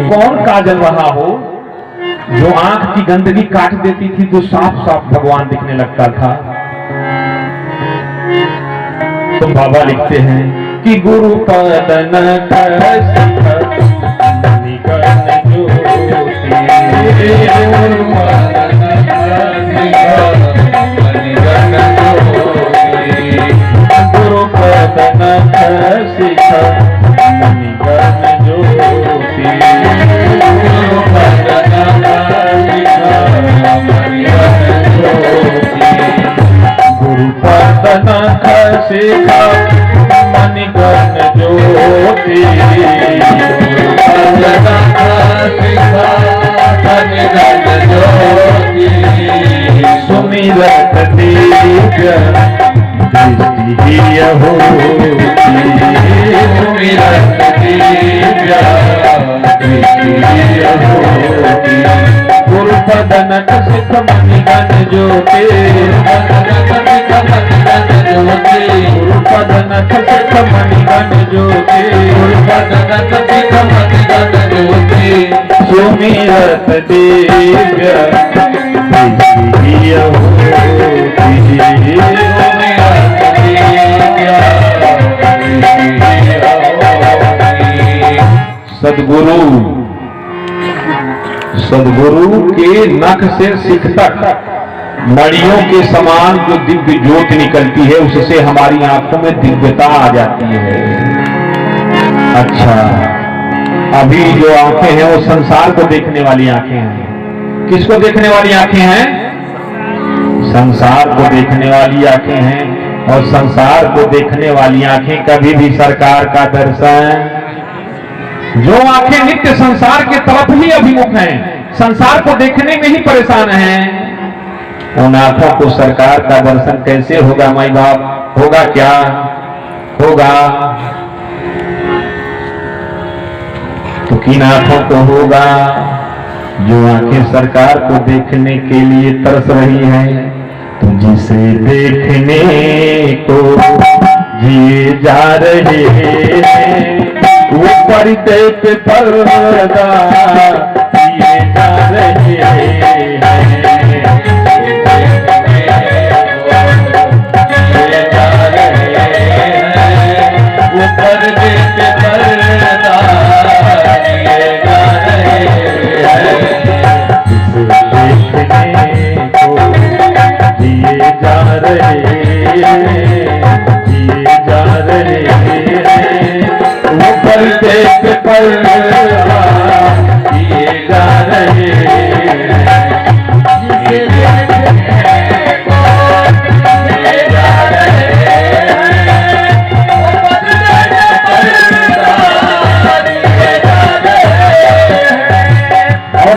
कौन काजल रहा हो जो आंख की गंदगी काट देती थी तो साफ साफ भगवान दिखने लगता था। तो बाबा लिखते हैं कि गुरु पदन गुरु पदन शिखा मणिगण ज्योति सुमिरत दिव्य दृष्टि होती सुमिरत दिव्य दृष्टि होती गुरु पदन शिख मणिगण ज्योति गुरु पदन शिख मणिगण ज्योति गुरु पदन शिख मणिगण ज्योति सुमिरत दिव्य दृष्टि सदगुरु सदगुरु के नख से सिख तक मणियों के समान जो दिव्य ज्योति निकलती है उससे हमारी आंखों में दिव्यता आ जाती है। अच्छा, अभी जो आंखें हैं वो संसार को देखने वाली आंखें हैं। किसको देखने वाली आंखें हैं? संसार को देखने वाली आंखें हैं। और संसार को देखने वाली आंखें कभी भी सरकार का दर्शन, जो आंखें नित्य संसार के तरफ ही अभिमुख हैं, संसार को देखने में ही परेशान हैं, उन आंखों को सरकार का दर्शन कैसे होगा? माई बाप, होगा क्या? होगा तो किन आंखों को होगा? जो आंखें सरकार को देखने के लिए तरस रही हैं, तो जिसे देखने को जिए जा रहे हैं वो पर्दे पे पर्दा किए जा रहे हैं।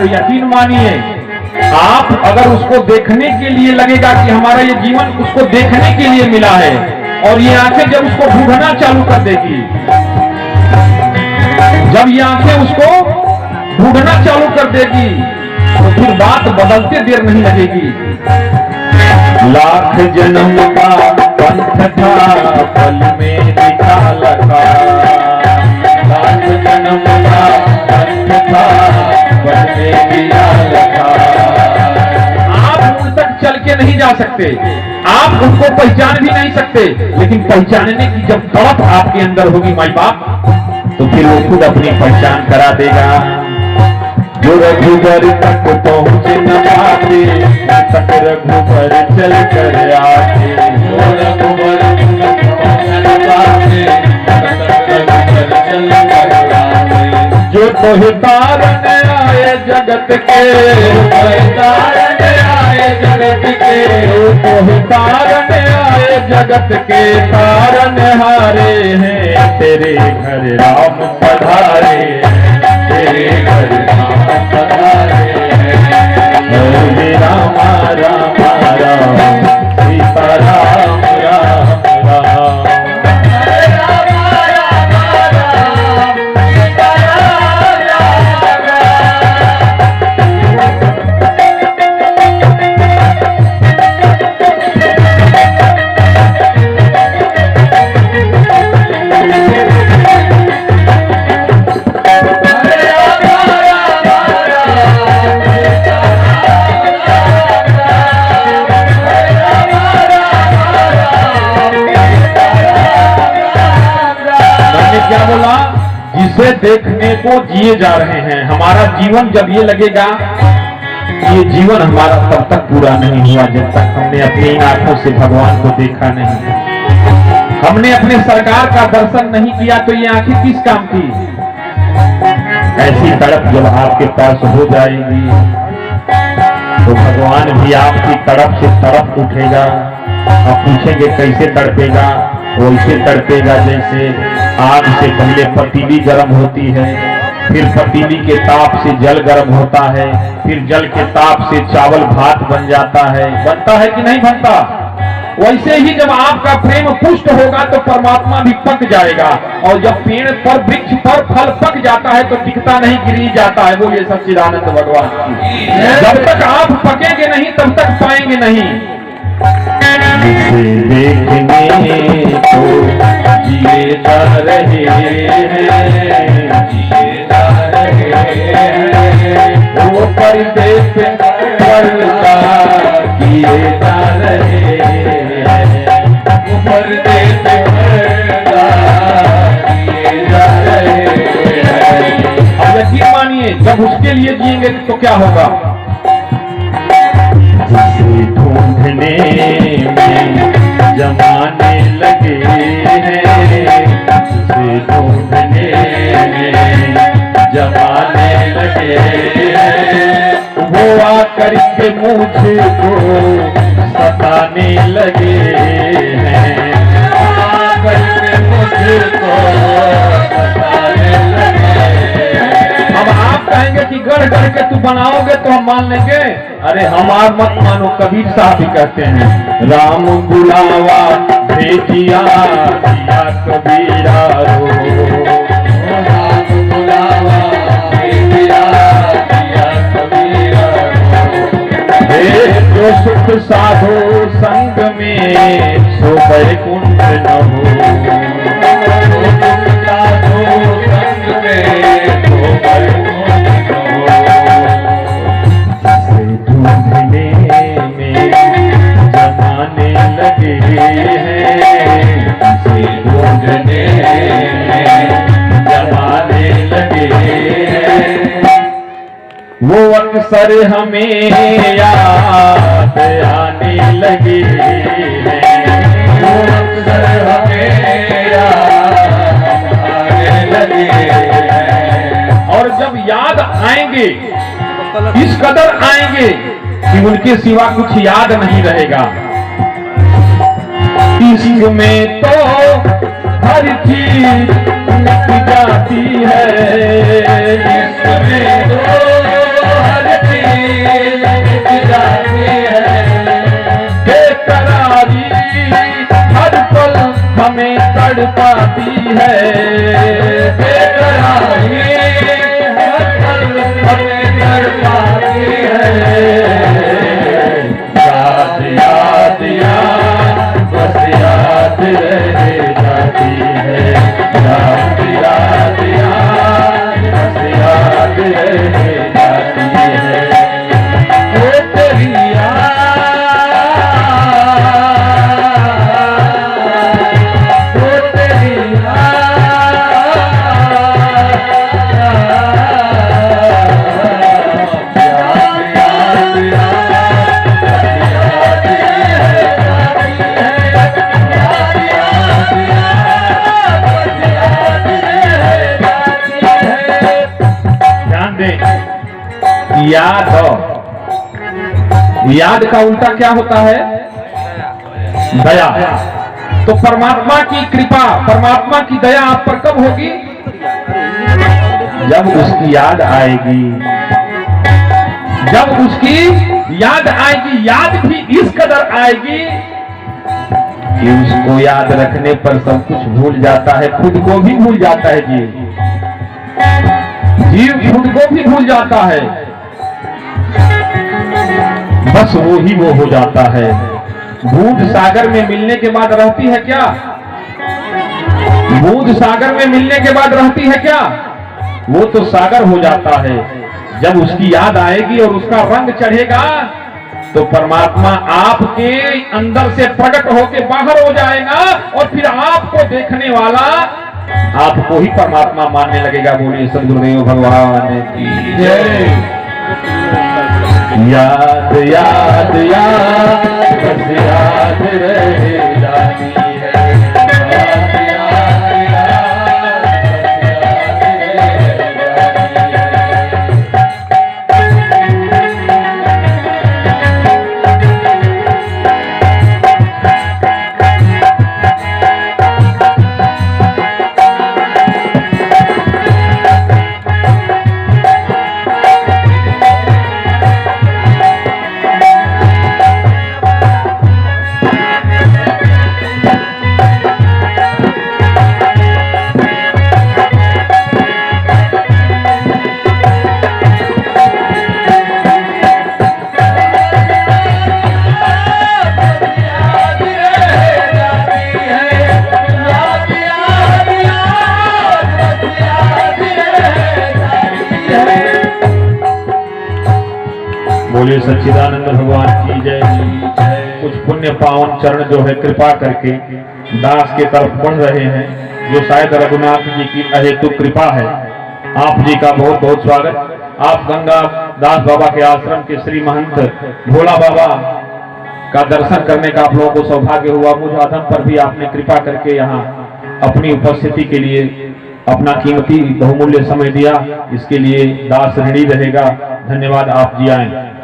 यकीन मानिए, आप अगर उसको देखने के लिए लगेगा कि हमारा ये जीवन उसको देखने के लिए मिला है, और ये आंखें जब उसको ढूंढना चालू कर देगी, जब ये आंखें उसको ढूंढना चालू कर देगी, तो फिर बात बदलते देर नहीं लगेगी। लाख जन्म का पंथ था पल में दिखा लगा, लाख जन्म का पंथ था पल में दिखा लगा। आप उन तक चल के नहीं जा सकते, आप उनको पहचान भी नहीं सकते, लेकिन पहचानने की जब तड़प आपके अंदर होगी माई बाप, तो फिर वो खुद अपनी पहचान करा देगा। जो रघुबर तक पहुँच न पाते तक रघुबर चल कर आते, जो रघुबर तक पहुँच न पाते तक रघुबर चल कर आते। जो तोहे तारन आए जगत के, तारन आए जगत के, तोहे तारन आए जगत के, तारन हारे हैं तेरे घर राम पधारे, तेरे घर राम पधारे हैं। राम राम राम सीता राम राम राम। देखने को जिए जा रहे हैं। हमारा जीवन जब ये लगेगा, ये जीवन हमारा तब तक पूरा नहीं हुआ जब तक हमने अपनी इन आंखों से भगवान को देखा नहीं, हमने अपने सरकार का दर्शन नहीं किया, तो ये आंखें किस काम की। ऐसी तड़प जब आपके पास हो जाएगी तो भगवान भी आपकी तड़प से तड़प उठेगा। आप पूछेंगे कैसे तड़पेगा, वैसे तड़पेगा जैसे आग से पहले पतीली गर्म होती है, फिर पतीली के ताप से जल गर्म होता है, फिर जल के ताप से चावल भात बन जाता है। बनता है कि नहीं बनता? वैसे ही जब आपका प्रेम पुष्ट होगा तो परमात्मा भी पक जाएगा। और जब पेड़ पर वृक्ष पर फल पक जाता है तो टिकता नहीं, गिर जाता है। बोलिए सच्चिदानंद भगवान की। जब तक आप पकेंगे नहीं तब तक पाएंगे नहीं। जिसे देखने को जिए जा रहे हैं, जिए जा रहे हैं, वो पर्दे पे पर्दा किए जा रहे हैं, वो पर्दे पे पर्दा किए जा रहे हैं। अब यकीन मानिए जब उसके लिए जिएंगे तो क्या होगा। जिसे ढूंढने में जमाने लगे हैं, जिसे ढूंढने में जमाने लगे हैं, वो आकर के मुझको सताने लगे हैं, आकर के मुझको सताने लगे हैं। अब आप कहेंगे कि गढ़ गढ़ के तू बनाओगे तो हम मान लेंगे। अरे हमार मत मानो, कबीर साहब भी कहते हैं, राम बुलावा भेजिया दिया कबीरा रो, राम बुलावा भेजिया दिया कबीरा रो, जो सुख साधो संग में सो बैकुंठ न हो, सुख साधो संग में सो बैकुंठ न हो। ढूंढने में जमाने लगे हैं, जिसे ढूंढने में जमाने लगे हैं, वो अक्सर हमें याद आने लगे हैं, वो अक्सर हमें याद आने लगे हैं। और जब याद आएंगे इस कदर आएंगे कि उनके सिवा कुछ याद नहीं रहेगा। इश्क में तो हर चीज मिट जाती है, इश्क में तो हर चीज मिट जाती है, बेकरारी हर पल हमें तड़पाती है, बेकरारी हर पल हमें तड़पाती है। याद याद याद बस याद रह जाती है, याद याद याद बस याद रह जाती है। वो तेरी याद हो, याद का उल्टा क्या होता है? दया। तो परमात्मा की कृपा, परमात्मा की दया आप पर कब होगी? जब उसकी याद आएगी, जब उसकी याद आएगी। याद भी इस कदर आएगी कि उसको याद रखने पर सब कुछ भूल जाता है, खुद को भी भूल जाता है। जीव खुद को भी भूल जाता है, बस वो ही वो हो जाता है। दूध सागर में मिलने के बाद रहती है क्या? दूध सागर में मिलने के बाद रहती है क्या? वो तो सागर हो जाता है। जब उसकी याद आएगी और उसका रंग चढ़ेगा तो परमात्मा आपके अंदर से प्रकट होकर बाहर हो जाएगा और फिर आपको देखने वाला आपको ही परमात्मा मानने लगेगा। बोलिए सद्गुरुदेव भगवान की जय। याद याद याद बस याद रह जाती है, याद याद याद बस याद रह बोलिए सच्चिदानंद भगवान की जय। कुछ पुण्य पावन चरण जो है कृपा करके दास के तरफ बढ़ रहे हैं, जो शायद रघुनाथ जी की अहेतु कृपा है। आप जी का बहुत बहुत स्वागत। आप गंगा दास बाबा के आश्रम के श्री महंत भोला बाबा का दर्शन करने का आप लोगों को सौभाग्य हुआ। मुझ आदम पर भी आपने कृपा करके यहाँ अपनी उपस्थिति के लिए अपना कीमती बहुमूल्य समय दिया, इसके लिए दास ऋणी रहेगा। धन्यवाद। आप जी आए।